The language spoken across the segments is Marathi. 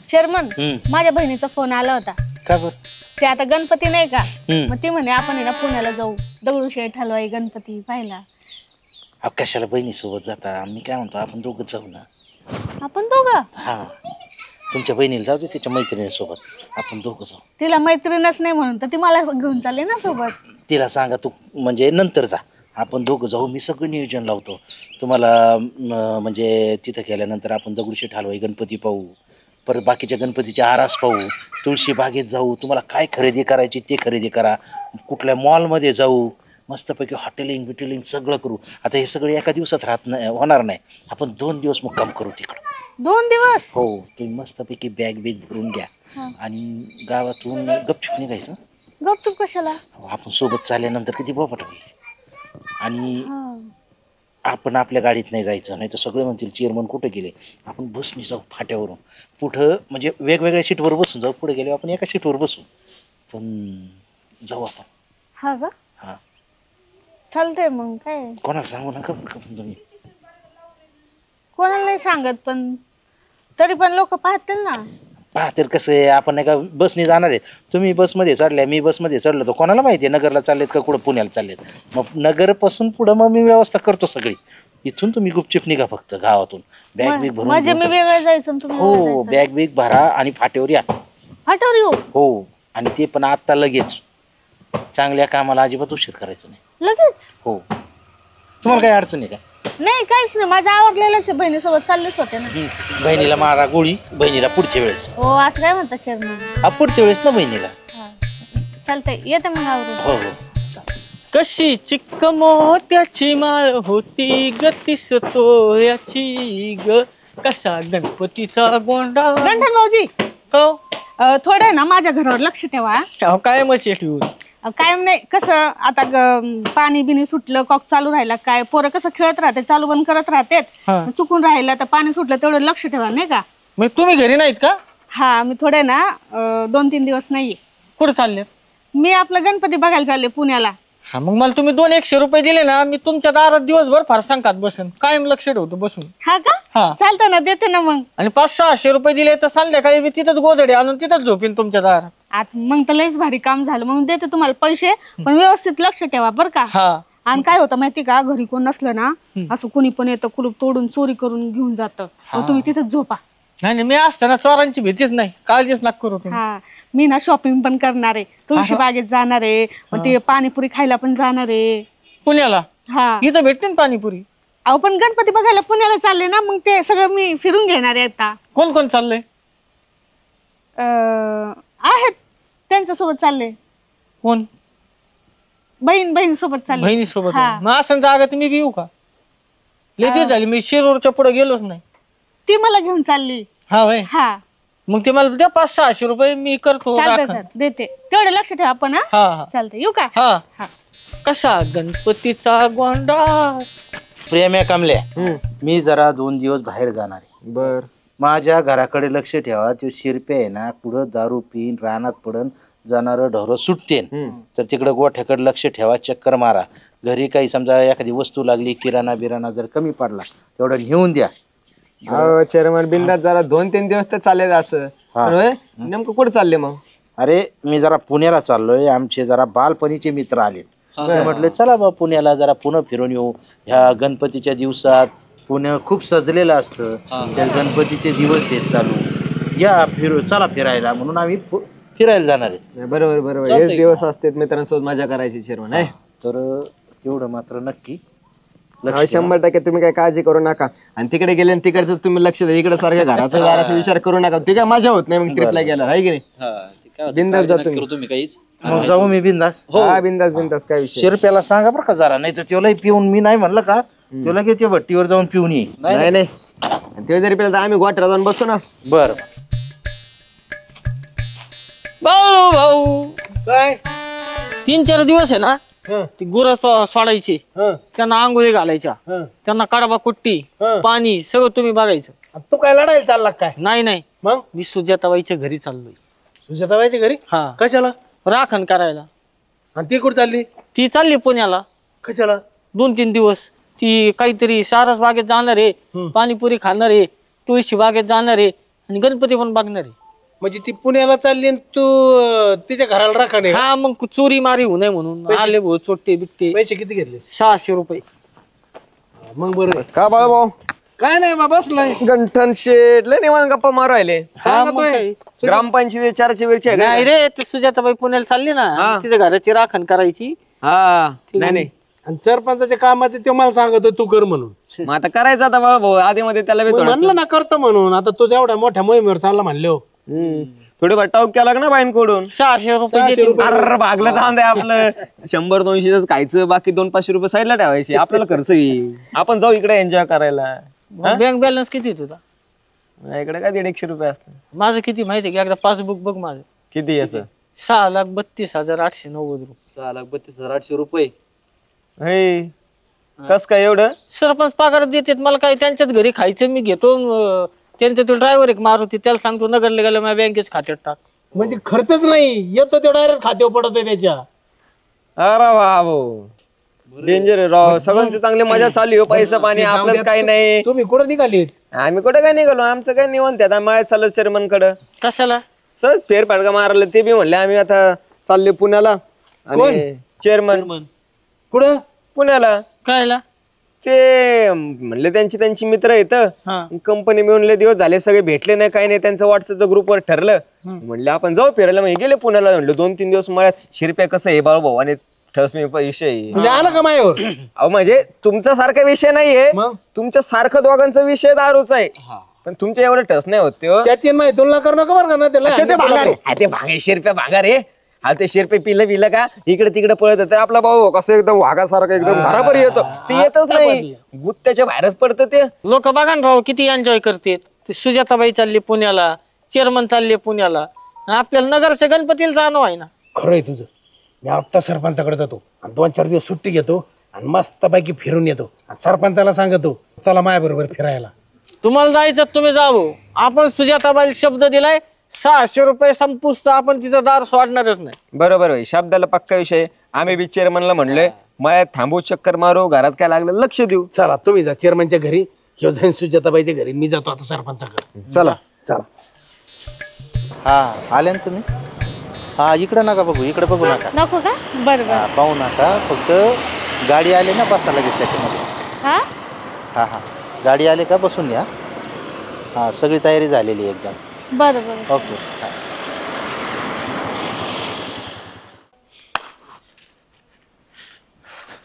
चेअरमन माझ्या बहिणीचा फोन आला होता. का बर? ते आता गणपती नाही का, मग ती म्हणे आपण आहे ना पुण्याला जाऊ दगडूशेठ हलवाई गणपती पाहायला. कशाला बहिणी सोबत जाता? मी काय म्हणतो आपण दोघं जाऊ ना. आपण दोघं? हा, तुमच्या बहिणीला जाऊ दे तिच्या मैत्रिणीसोबत, आपण दोघं जाऊ. तिला मैत्रीणच नाही म्हणून तर ती मला घेऊन चालली ना सोबत. तिला सांगा तू म्हणजे नंतर जा, आपण दोघं जाऊ. मी सगळं नियोजन लावतो तुम्हाला. म्हणजे तिथं गेल्यानंतर आपण दगडूशेठ हलवाई गणपती पाहू, परत बाकीच्या गणपतीचे आरास पाहू, तुळशी बागेत जाऊ. तुम्हाला काय खरेदी करायची ते खरेदी करा. कुठल्या मॉलमध्ये जाऊ, मस्तपैकी हॉटेलिंग बिटेलिंग सगळं करू. आता हे सगळं एका दिवसात होणार नाही. आपण 2 दिवस मुक्काम करू तिकडं. 2 दिवस? हो, तुम्ही मस्तपैकी बॅग भरून घ्या आणि गावातून गपचूप निघायचं. गपचूप कशाला? आपण सोबत चालल्यानंतर किती बोपट होईल. आणि आपण आपल्या गाडीत नाही जायचं, नाही तर सगळे म्हणतील चेअरमन कुठे गेले. आपण बसनी जाऊ फाट्यावरून, कुठं म्हणजे वेगवेगळ्या सीटवर बसून जाऊ. पुढे गेलो आपण एका सीटवर बसू, पण जाऊ आपण. हा का? हा चालतंय. मग काय कोणाला सांगू नका तुम्ही. कोणाला नाही सांगत, पण तरी पण लोक पाहतील ना. पाहतील कसं आहे, आपण नाही का बसने जाणार आहे. तुम्ही बसमध्ये चढल्या, मी बसमध्ये चढलो, तर कोणाला माहिती आहे नगरला चाललेत का कुठं पुण्याला चाललेत. मग नगरपासून पुढं मग मी व्यवस्था करतो सगळी. इथून तुम्ही गुपचूप निघा फक्त गावातून. बॅग बिग भरून. म्हणजे मी वेगळं जायचं तुम्ही? हो, बॅग बिग भरा आणि फाट्यावर या. फाट्यावर येऊ? हो, आणि ते पण आत्ता लगेच. चांगल्या कामाला अजिबात उशीर करायचं नाही. लगेच? हो. तुम्हाला काही अडचण आहे का? नाही, काहीच नाही. माझं आवडलेलंच आहे. बहिणीसोबत चाललेच होते ना. बहिणीला मारा गोळी, बहिणीला पुढच्या वेळेस. हो, असं काय म्हणता चेअरमन? पुढच्या वेळेस ना बहिणीला. चालतंय, येते मग आवरून. हो हो, चालेल. कशी चिक्क मोत्याची माळ होती गतीस तोयाची ग, कसा गणपतीचा गोंडा. गंठन भाऊजी, हो थोडं ना माझ्या घरावर लक्ष ठेवा. काय मग ठेवून कायम नाही. कसं आता पाणी बिनी सुटलं, कॉक चालू राहिला, काय पोरं कसं खेळत राहते, चालू बंद करत राहतेत. चुकून राहिलं तर पाणी सुटलं तेवढं लक्ष ठेवा, नाही का? मग तुम्ही घरी नाहीत का? हा, मी थोडे ना 2-3 दिवस नाहीये. कुठं चालले? मी आपलं गणपती बघायला चालले पुण्याला. हा, मग मला तुम्ही 200-100 रुपये दिले ना, मी तुमच्या दारात दिवसभर फारसांकात बसन, कायम लक्ष ठेवतो बसून. हा का? चालतं ना, देते ना मग. आणि 500-600 रुपये दिले तर संध्याकाळी मी तिथंच गोधडे आणून तिथंच झोपीन तुमच्या दारात. आता मग तर लयच भारी काम झालं. मग देते तुम्हाला पैसे, पण व्यवस्थित लक्ष ठेवा बरं का. आणि काय होतं माहिती का, घरी कोण नसलं ना, असं कोणी पण येतं, कुलूप तोडून चोरी करून घेऊन जातं. तुम्ही तिथंच झोपा. नाही, मी असताना चोरांची भीतीच नाही, काळजीच नका करू तुम्ही. हा, मी ना शॉपिंग पण करणार आहे, तुळशी बागेत जाणार आहे, मग ते पाणीपुरी खायला पण जाणार आहे पुण्याला. हा, इथं भेटते ना पाणीपुरी. अहो पण गणपती बघायला पुण्याला चालले ना, मग ते सगळं मी फिरून घेणार आहे. आता कोण कोण चाललंय? आहेत, त्यांच्या सोबत चालले. कोण? बहीण सोबत चालले. बहिणी सोबत? मग असं जागा तुम्ही बी येऊ का? लय दिवस झाली मी शिरूरच्या पुढे गेलोच नाही. ती मला घेऊन चालली. हा वय. हा, मग ते मला द्या 500-600 रुपये, मी करतो. देते, तेवढं लक्ष ठेवा आपण. हा, चालतंय, येऊ का? हा. कसा गणपतीचा गोंडा. प्रेम्या कमल्या, मी जरा 2 दिवस बाहेर जाणार आहे. बर. माझ्या घराकडे लक्ष ठेवा. तो शिरप्या आहे ना, पुढं दारू पिन रानात पडन, जाणारं ढोरं सुटतेन, तर तिकडं गोठ्याकडे लक्ष ठेवा. चक्कर मारा. घरी काही समजा एखादी वस्तू लागली, किराणा बिराणा जर कमी पडला तेवढं घेऊन द्या. चेअरमन बिंदास जरा 2-3 दिवस तर चालेल असं. नेमकं कुठे चालले मग? अरे, मी जरा पुण्याला चाललोय. आमचे जरा बालपणीचे मित्र आलेत. म्हटलं चला बा पुण्याला जरा पुणे फिरून येऊ. ह्या गणपतीच्या दिवसात पुणे खूप सजलेलं असतं. त्या गणपतीचे दिवस आहेत चालू, या चला फिरायला, म्हणून आम्ही फिरायला जाणार आहे. बरोबर. हेच दिवस असतात मित्रांसोबत मजा करायची चेअरमन. आहे तर एवढं मात्र नक्की 100% तुम्ही काय काळजी करू नका. आणि तिकडे गेले तिकडचं तुम्ही लक्ष द्या. इकडे सारख्या घराचा विचार करू नका. ती काय मजा होत नाही मग ट्रिपला गेला, आहे की नाही? बिंदास जा तुम्ही. काहीच जाऊ मी बिंदास. हा, बिंदास काय विषय. शिरप्याला सांगा बरं का जरा, नाही तर त्याला पिऊन, मी नाही म्हणलं का त्याला की ते भट्टीवर जाऊन पिऊन ये. नाही ते जरी पेला तर आम्ही गोठ्याला जाऊन बसू ना. बर. भाऊ काय 3-4 दिवस आहे ना, ती गुरं सोडायची, त्यांना आंघोळी घालायच्या, त्यांना कडबा कुट्टी पाणी सगळं तुम्ही बघायचं. तू काय लढायला चालला काय? नाही, मग मी सुजाताबाईच्या घरी चाललोय. सुजाताबाईच्या घरी? हा. कशाला? राखण करायला. आणि ती कुठे चालली? ती चालली पुण्याला. कशाला? 2-3 दिवस. ती काहीतरी सारस बागेत जाणार आहे, पाणीपुरी खाणार आहे, तुळशी बागेत जाणार आहे, आणि गणपती पण बघणार आहे. म्हणजे ती पुण्याला चालली आणि तू तिच्या घराला राखा नाही. हा मग चोरी मारी होऊ नये म्हणून आले भाऊ चोट्टे बिट्टे. पैसे किती घेतले? 600 रुपये. मग बरं का बाळा भाऊ काय नाही बा बसलाय गंठन शेठ लय निवांत गप्पा मारू राहिले. हा, मग काय. ग्रामपंचायत चर्चे बिरचे आहे का? नाही रे ते सुजाताबाई पुण्याला चालली ना तिच्या घराची राखण करायची. हा नाही नाही आणि सरपंचाच्या कामाचे ते मला सांगतो तू कर म्हणून. मग आता करायचं आता बाळा भाऊ आधी मध्ये त्याला बी मग थोडंसं. म्हणलं ना करतो म्हणून. आता तुझ्या एवढ्या मोठ्या मोहिमेवर चालला म्हणलो. थोडीफार टाऊक केला ना बाईंकडून. 600 रुपये देतील. अरे भागलं जाऊन द्या आपलं 100-200 खायचं बाकी 200-500 रुपये साईडला ठेवायचे आपल्याला खर्च येईल. आपण जाऊ इकडे एन्जॉय करायला. बँक बॅलन्स किती आहे तुझा? इकडे काय 150 रुपये असतं. माझं किती माहिती आहे की एकदा पासबुक बघ माझं. किती याचं? 6,32,890 रुपये. 6,32,800 रुपये. कस काय एवढं? सरपंच पगार देतात मला काय त्यांच्याच घरी खायचं मी घेतो. त्यांचा तो ड्रायव्हर एक मारुती त्याला सांगतो नगरला गेलं माझ्या बँकेच खात्यात टाक. म्हणजे खर्चच नाही येतो तो डायरेक्ट खात्यावर पडत आहे त्याच्या. अरे भाऊ डेंजर आहे राव. सगळ्यांची चांगली मजा चालली हो. पैसा पाणी आपलंच काही नाही. तुम्ही कुठं निघालीत? आम्ही कुठं काय निघालो आमचं काय निवंत आता माळ्यात चालत चेअरमन कडं कशाला? सर फेरफाटका मारलं ते बी म्हणले आम्ही आता चालले पुण्याला. आणि चेअरमन कुठं? पुण्याला. कायला? ते म्हणले त्यांची मित्र येत कंपनी मिळून लय दिवस झाले सगळे भेटले नाही काही नाही. त्यांचं व्हॉट्सअपच्या ग्रुपवर ठरलं म्हणले आपण जाऊ फिरायला. मग गेले पुण्याला. म्हणलं 2-3 दिवस मळ्यात. शिरप्या कसं आहे बाळू भाऊ आणि ठस मी विषय म्हणजे आला का मायावर? अहो म्हणजे तुमचा सारखा विषय नाहीये. तुमच्या सारखं दोघांचा विषय दारूचा आहे पण तुमच्या एवढं ठस नाही होत. त्याची माहिती तुलना करू नका बरं का ना त्याला. ते भांगे शिरप्या भांगार आहे. हा ते शिरपे पिलं का इकडे तिकडे पळत तर आपला भाऊ कसं एकदम वाघासारखं एकदम बराबर येतो. ते येतच नाही गुत्त्याच्या बाहेरच पडतं ते. लोक बघा ना राव किती एन्जॉय करतात. ते सुजाताबाई चालली पुण्याला चेअरमन चालले पुण्याला. आपल्याला नगरच्या गणपतीला जाणं आहे ना. खरंय तुझं. मी आत्ता सरपंचाकडे जातो आणि 2-4 दिवस सुट्टी घेतो आणि मस्तपैकी फिरून येतो. सरपंचाला सांगतो चला माझ्या बरोबर फिरायला. तुम्हाला जायचं तुम्ही जावं. आपण सुजाताबाईला शब्द दिलाय 600 रुपये संपुष्ट आपण तिचं दार सोडणारच नाही. बरोबर आहे शब्दाला पक्का विषय. आम्ही बी चेअरमनला म्हणलोय मळ्यात थांबू चक्कर मारू घरात काय लागलं लक्ष देऊ. चला तुम्ही जा चेअरमनच्या घरी किंवा जाईन सुजाताबाईच्या घरी. मी जातो आता सरपंचाकडे. चला चला. हा आले ना तुम्ही? हा इकडं नका बघू इकडे बघू नका. नको का? बरं बरं. हा पाहू नका फक्त गाडी आली ना बसा लगेच त्याच्यामध्ये. हा हा हा गाडी आली का बसून घ्या. हा सगळी तयारी झालेली आहे एकदम. बरं बरं. ओके.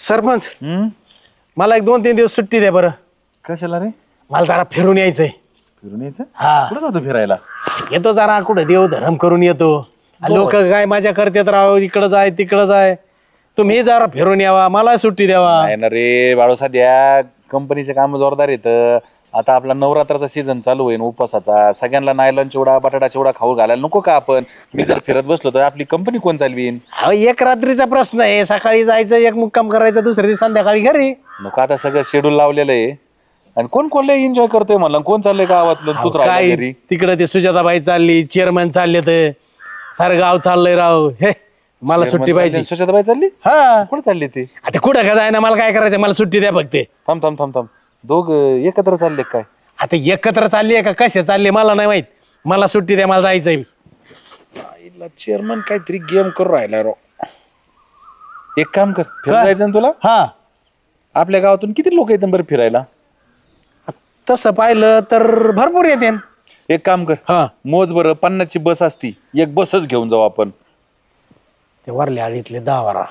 सरपंच मला एक 2-3 दिवस सुट्टी द्या बरं. कशाला रे? मला जरा फिरून यायचंय. फिरून यायचं? हा कुठं जातो फिरायला? येतो जरा कुठं देव धर्म करून येतो. लोक काय मजा करतात राव इकडं जाय तिकडं जाय. तुम्ही जरा फिरून यावा मला सुट्टी द्यावा. नाही ना रे बाळू सध्या कंपनीचे काम जोरदार येतं. आता आपला नवरात्राचा सीझन चालू होईल उपवासाचा. सगळ्यांना नायलॉन चिवडा बटाटा चिवडा खाऊ घालायला नको का आपण? मी जर फिरत बसलो तर आपली कंपनी कोण चालवीन? अहो एक रात्रीचा प्रश्न आहे. सकाळी जायचं एक मुक्काम करायचं दुसऱ्या दिवशी संध्याकाळी घरी. नको आता सगळं शेड्यूल लावलेलं आहे. आणि कोण कोण एन्जॉय करतोय म्हणलं कोण चाललंय गावातलं तूच राहिला काय घरी. तिकडे ते सुजाताबाई चालली चेअरमन चालले ते सारं गाव चाललंय राव. हे मला सुट्टी पाहिजे. सुजाताबाई चालली? हा कुठे चालली ती? आता कुठं का जाय ना मला काय करायचं मला सुट्टी द्या फक्त. थांब थांब थांब थांब दोघ एकत्र चालले काय? आता एकत्र चालली आहे का कसे चालले मला नाही माहित. मला सुट्टी द्या मला जायचंय. चेअरमन काहीतरी गेम करू राहिला राव. एक काम कर फिरायला जायचं ना तुला? हा आपल्या गावातून किती लोक येतात बरं फिरायला? तसं पाहिलं तर भरपूर येते. एक काम कर हा मोज बरं 50ची बस असती एक बसच घेऊन जाऊ आपण. ते वरल्या आळीतले 10-12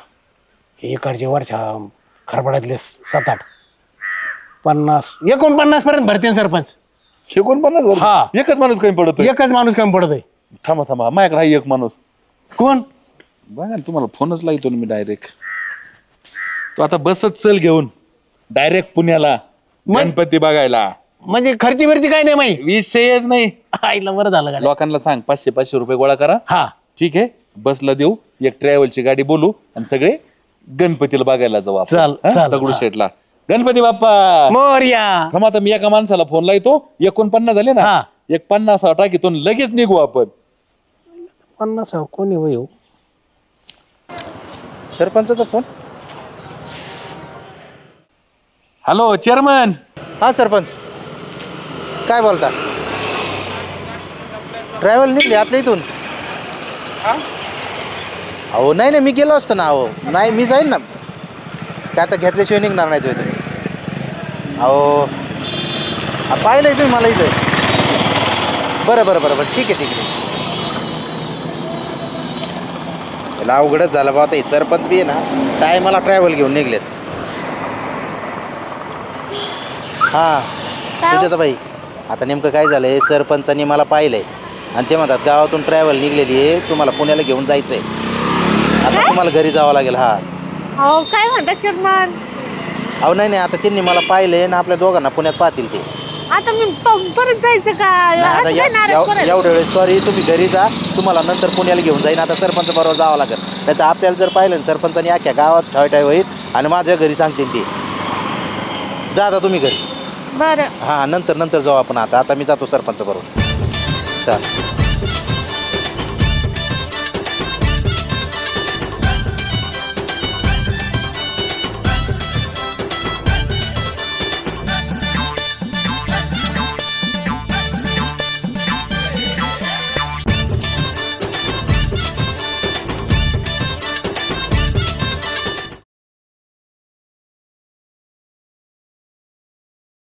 हे इकडचे वरच्या खरबड्यातले 7-8 50 49 पर्यंत भरते सरपंच. 49 हा. एकच माणूस कमी पडतो. एकच माणूस कमी पडत आहे. थांबा थांबा माझ्याकडे आहे एक माणूस. कोण? बघा ना तुम्हाला फोनच लावतो मी डायरेक्ट. तो आता बसच चल घेऊन डायरेक्ट पुण्याला गणपती बघायला. म्हणजे खर्ची बिर्ची काय नाही माहिती. विषयच नाही. आईला बरं झालं का? लोकांना सांग 500-500 रुपये गोळा करा. हा ठीक आहे बसला देऊ एक ट्रॅव्हलची गाडी बोलू आणि सगळे गणपतीला बघायला जाऊ आपण. चाल, हा? चाल. दगडूशेठला गणपती बाप्पा मोरया. थांबा आता मी एका माणसाला फोन लावतो. 49 झाले ना हा. एक 50 टाकीतून लगेच निघू आपण. 50 कोणी वय सरपंचाचा फोन. Hello chairman. हा सरपंच काय बोलता? ट्रॅव्हल निघली आपल्या इथून. अहो नाही मी गेलो असतो ना. अहो नाही मी जाईन ना. काय आता घेतल्याशिवाय निघणार नाही तुम्ही. अहो पाहिलंय तुम्ही मला इथं. बरं ठीक आहे. त्याला अवघडच झालं बा. आता सरपंच बी आहे ना टायमाला ट्रॅव्हल घेऊन निघलेत. हां सुजाताबाई, आता नेमकं काय झालंय, सरपंचांनी मला पाहिलंय आणि ते म्हणतात गावातून ट्रॅव्हल निघलेली आहे, तुम्हाला पुण्याला घेऊन जायचंय. आता तुम्हाला घरी जावं लागेल. अहो काय म्हणता चेअरमन? अहो नाही आता त्यांनी मला पाहिलंय ना आपल्या दोघांना पुण्यात पाहतील ते. आता मी परत जायचं का? आता एवढ्या वेळेस सॉरी, तुम्ही घरी जा, तुम्हाला नंतर पुण्याला घेऊन जाईन. आता सरपंच बरोबर जावं लागेल, नाही तर आपल्याला जर पाहिलं सरपंचाने अख्ख्या गावात ठळठाळ होईल आणि माझ्या घरी सांगतील ते. जा आता तुम्ही घरी. बरं हां नंतर जाऊ आपण. आता मी जातो सरपंच बरोबर. चालेल.